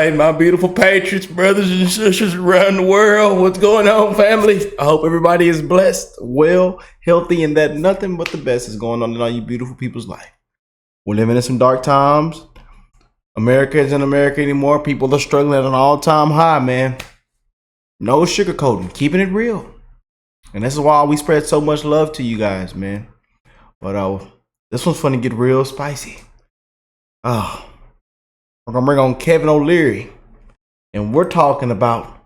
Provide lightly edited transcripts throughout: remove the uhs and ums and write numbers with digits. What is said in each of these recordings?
right, my beautiful Patriots, brothers and sisters around the world. What's going on, family? I hope everybody is blessed, well, healthy, and that nothing but the best is going on in all you beautiful people's life. We're living in some dark times. America isn't America anymore. People are struggling at an all-time high, man. No sugarcoating, keeping it real. And this is why we spread so much love to you guys, man. But this one's fun to get real spicy. We're gonna bring on Kevin O'Leary, and we're talking about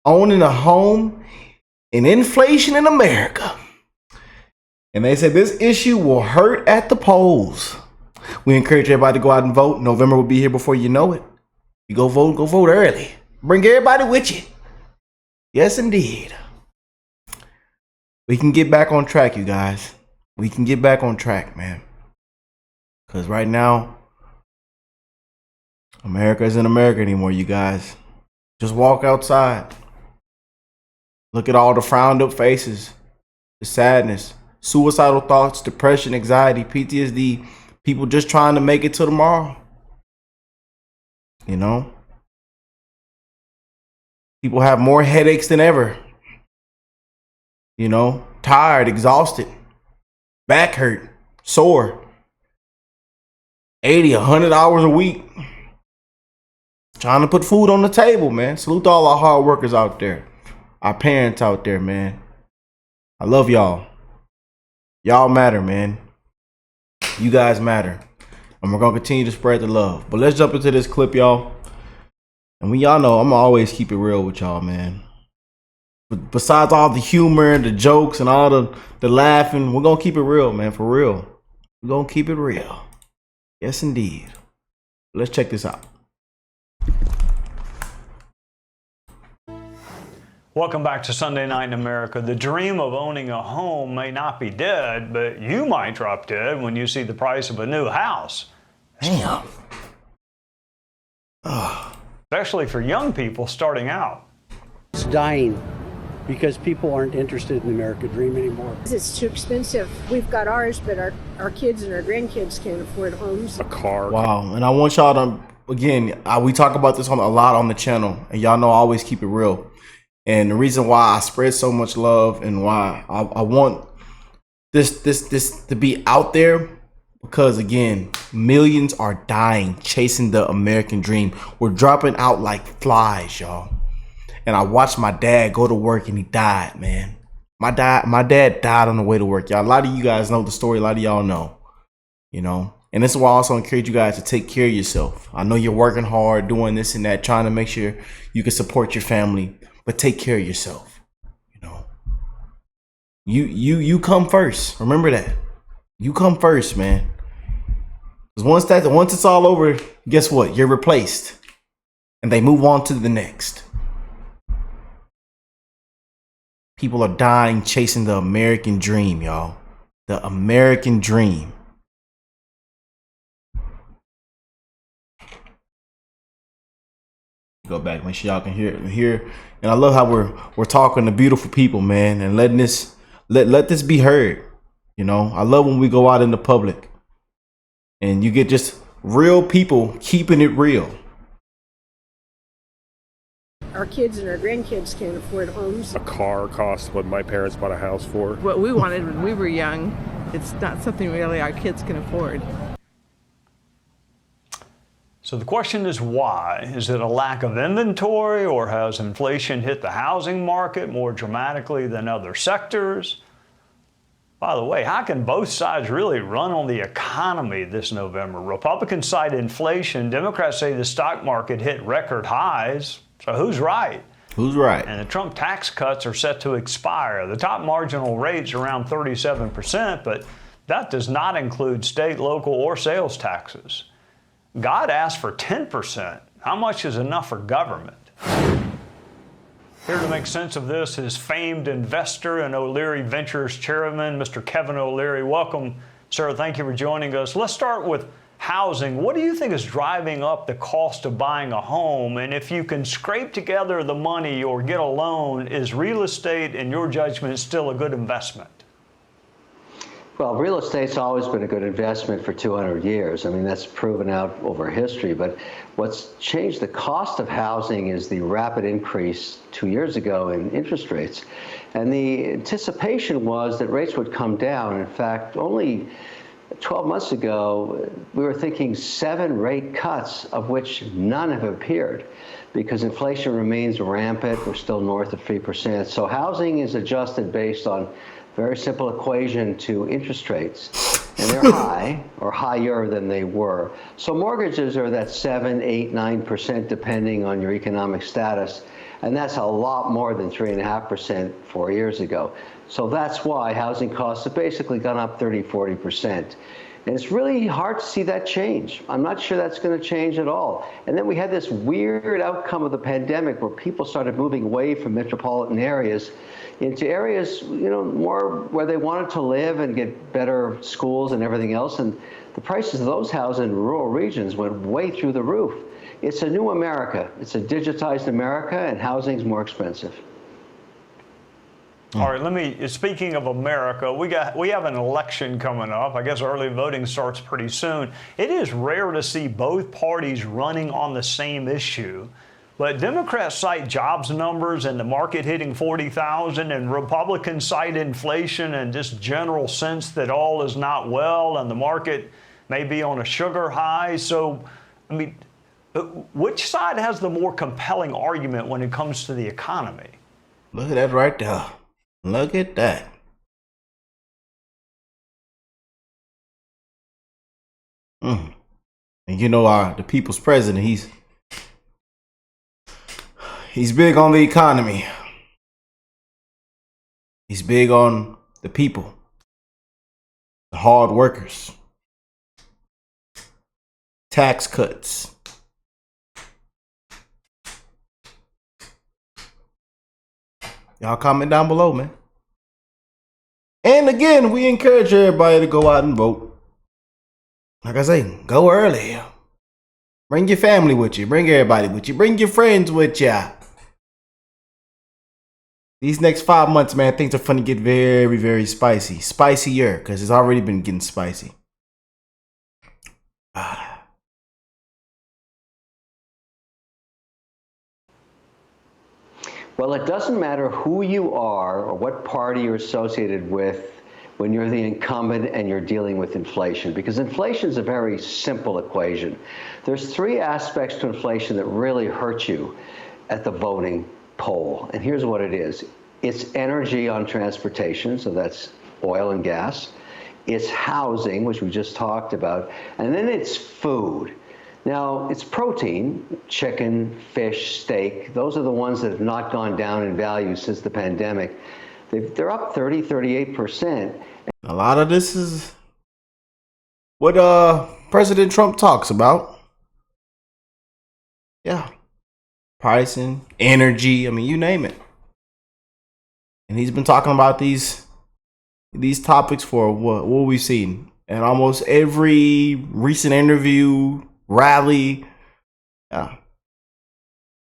owning a home and inflation in America. And they said this issue will hurt at the polls. We encourage everybody to go out and vote. November will be here before you know it. You go vote early. Bring everybody with you. Yes, indeed. We can get back on track, you guys. We can get back on track, man. Because right now, America isn't America anymore, you guys. Just walk outside. Look at all the frowned up faces, the sadness, suicidal thoughts, depression, anxiety, PTSD, people just trying to make it to tomorrow. You know? People have more headaches than ever. You know? Tired, exhausted, back hurt, sore. 80, 100 hours a week. Trying to put food on the table, man. Salute to all our hard workers out there. Our parents out there, man. I love y'all. Y'all matter, man. You guys matter. And we're going to continue to spread the love. But let's jump into this clip, y'all. And y'all know I'm going to always keep it real with y'all, man. But besides all the humor, the jokes, and all the laughing, we're going to keep it real, man. For real. We're going to keep it real. Yes, indeed. Let's check this out. Welcome back to Sunday Night in America. The dream of owning a home may not be dead, but you might drop dead when you see the price of a new house. Damn. Especially for young people starting out. It's dying because people aren't interested in the American dream anymore. It's too expensive. We've got ours, but our kids and our grandkids can't afford homes. A car. Wow. And I want y'all to, again, we talk about this a lot on the channel, and y'all know I always keep it real. And the reason why I spread so much love and why I want this to be out there, because again, millions are dying chasing the American dream. We're dropping out like flies, y'all. And I watched my dad go to work and he died, man. My dad died on the way to work, y'all. A lot of you guys know the story. A lot of y'all know, you know. And this is why I also encourage you guys to take care of yourself. I know you're working hard, doing this and that, trying to make sure you can support your family. But take care of yourself. You know, you come first. Remember that. You come first, man. Because once it's all over, guess what? You're replaced, and they move on to the next. People are dying chasing the American dream, y'all. The American dream. Go back, make sure y'all can hear. And I love how we're talking to beautiful people, man, and letting this let this be heard. You know, I love when we go out in the public and you get just real people keeping it real. Our kids and our grandkids can't afford homes. A car costs what my parents bought a house for. What we wanted when we were young, it's not something really our kids can afford. So the question is why? Is it a lack of inventory, or has inflation hit the housing market more dramatically than other sectors? By the way, how can both sides really run on the economy this November? Republicans cite inflation. Democrats say the stock market hit record highs. So who's right? Who's right? And the Trump tax cuts are set to expire. The top marginal rate's around 37%, but that does not include state, local, or sales taxes. God asked for 10%. How much is enough for government? Here to make sense of this is famed investor and O'Leary Ventures chairman, Mr. Kevin O'Leary. Welcome, sir. Thank you for joining us. Let's start with housing. What do you think is driving up the cost of buying a home? And if you can scrape together the money or get a loan, is real estate, in your judgment, still a good investment? Well, real estate's always been a good investment for 200 years. I mean, that's proven out over history. But what's changed the cost of housing is the rapid increase 2 years ago in interest rates. And the anticipation was that rates would come down. In fact, only 12 months ago, we were thinking 7 rate cuts, of which none have appeared, because inflation remains rampant. We're still north of 3%. So housing is adjusted based on very simple equation to interest rates, and they're high or higher than they were. So mortgages are that 7, 8, 9% depending on your economic status, and that's a lot more than 3.5% 4 years ago. So that's why housing costs have basically gone up 30, 40%. And it's really hard to see that change. I'm not sure that's going to change at all. And then we had this weird outcome of the pandemic where people started moving away from metropolitan areas into areas, more where they wanted to live and get better schools and everything else. And the prices of those houses in rural regions went way through the roof. It's a new America. It's a digitized America, and housing's more expensive. All right, speaking of America, we have an election coming up. I guess early voting starts pretty soon. It is rare to see both parties running on the same issue. But Democrats cite jobs numbers and the market hitting 40,000, and Republicans cite inflation and just general sense that all is not well and the market may be on a sugar high. So, I mean, which side has the more compelling argument when it comes to the economy? Look at that right there. Look at that. And the people's president, he's big on the economy. He's big on the people, the hard workers, tax cuts. Y'all comment down below, man. And again, we encourage everybody to go out and vote. Like I say, go early. Bring your family with you. Bring everybody with you. Bring your friends with you. These next 5 months, man, things are finna get very, very spicy. Spicier, because it's already been getting spicy. Well, it doesn't matter who you are or what party you're associated with when you're the incumbent and you're dealing with inflation, because inflation is a very simple equation. There's 3 aspects to inflation that really hurt you at the voting poll, and here's what it is. It's energy on transportation, so that's oil and gas. It's housing, which we just talked about, and then it's food. Now, it's protein, chicken, fish, steak. Those are the ones that have not gone down in value since the pandemic. They're up 30, 38%. A lot of this is what President Trump talks about. Yeah. Pricing, energy, I mean, you name it. And he's been talking about these topics for what we've seen at almost every recent interview, rally. Yeah.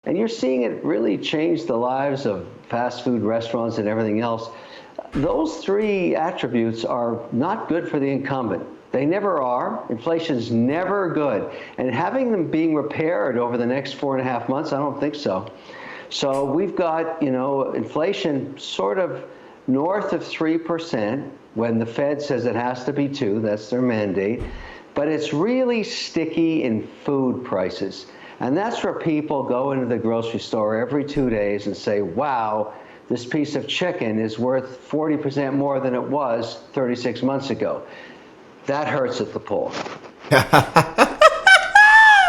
And you're seeing it really change the lives of fast food restaurants and everything else. Those 3 attributes are not good for the incumbent. They never are. Inflation's never good. And having them being repaired over the next 4.5 months, I don't think so. So we've got, inflation sort of north of 3% when the Fed says it has to be 2. That's their mandate. But it's really sticky in food prices. And that's where people go into the grocery store every 2 days and say, wow, this piece of chicken is worth 40% more than it was 36 months ago. That hurts at the poll.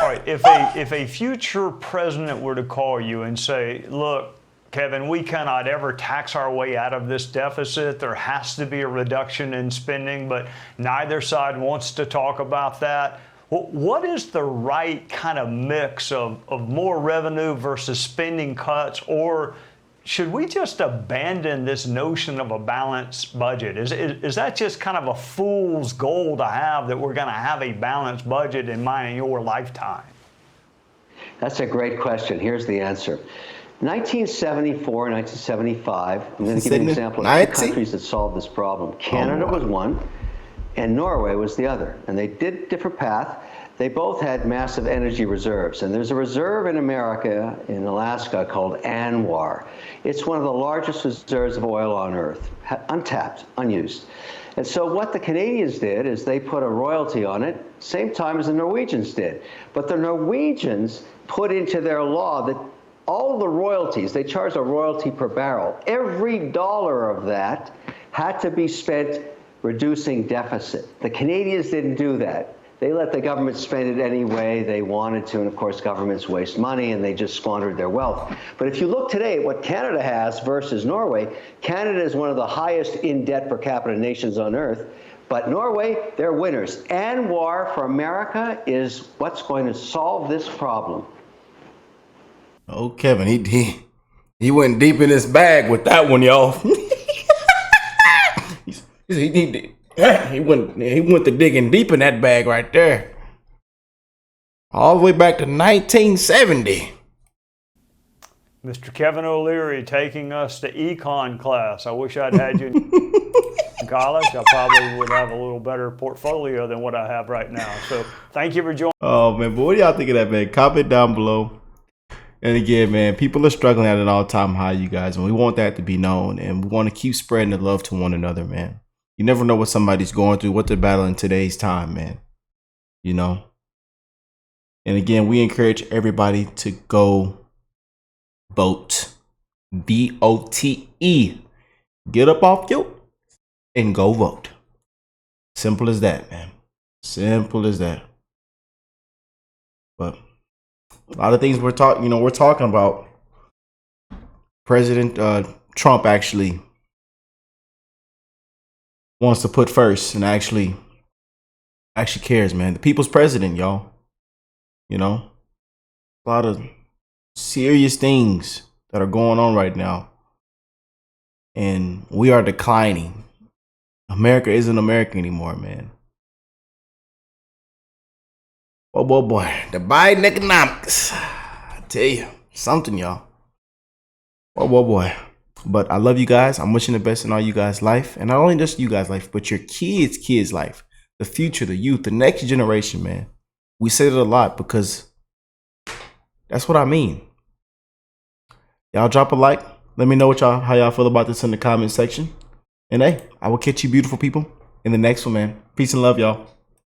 All right, if a future president were to call you and say, look, Kevin, we cannot ever tax our way out of this deficit. There has to be a reduction in spending, but neither side wants to talk about that. What is the right kind of mix of more revenue versus spending cuts, or should we just abandon this notion of a balanced budget? Is that just kind of a fool's goal to have, that we're going to have a balanced budget in mine and your lifetime? That's a great question. Here's the answer. 1974, 1975, I'm going to give you an example of 2 countries that solved this problem. Canada was one. and Norway was the other. And they did different path. They both had massive energy reserves. And there's a reserve in America, in Alaska, called ANWR. It's one of the largest reserves of oil on Earth, untapped, unused. And so what the Canadians did is they put a royalty on it, same time as the Norwegians did. But the Norwegians put into their law that all the royalties, they charged a royalty per barrel. Every dollar of that had to be spent reducing deficit. The Canadians didn't do that. They let the government spend it any way they wanted to, and of course governments waste money and they just squandered their wealth. But if you look today at what Canada has versus Norway, Canada is one of the highest in debt per capita nations on earth, but Norway, they're winners. ANWR for America is what's going to solve this problem. Oh, Kevin, he went deep in his bag with that one, y'all. He went to digging deep in that bag right there. All the way back to 1970. Mr. Kevin O'Leary taking us to econ class. I wish I'd had you in college. I probably would have a little better portfolio than what I have right now. So thank you for joining. Oh, man. But what do y'all think of that, man? Comment down below. And again, man, people are struggling at an all-time high, you guys. And we want that to be known. And we want to keep spreading the love to one another, man. You never know what somebody's going through, what they're battling today's time, man. You know? And again, we encourage everybody to go vote. VOTE. Get up off your and go vote. Simple as that, man. Simple as that. But a lot of things we're talking about. President Trump actually wants to put first and actually cares, man. The people's president, y'all. You know, a lot of serious things that are going on right now. And we are declining. America isn't America anymore, man. Oh, boy. The Biden economics. I tell you, something, y'all. Oh, boy. But I love you guys. I'm wishing the best in all you guys' life. And not only just you guys' life, but your kids' life. The future, the youth, the next generation, man. We say it a lot because that's what I mean. Y'all drop a like. Let me know how y'all feel about this in the comment section. And hey, I will catch you beautiful people in the next one, man. Peace and love, y'all.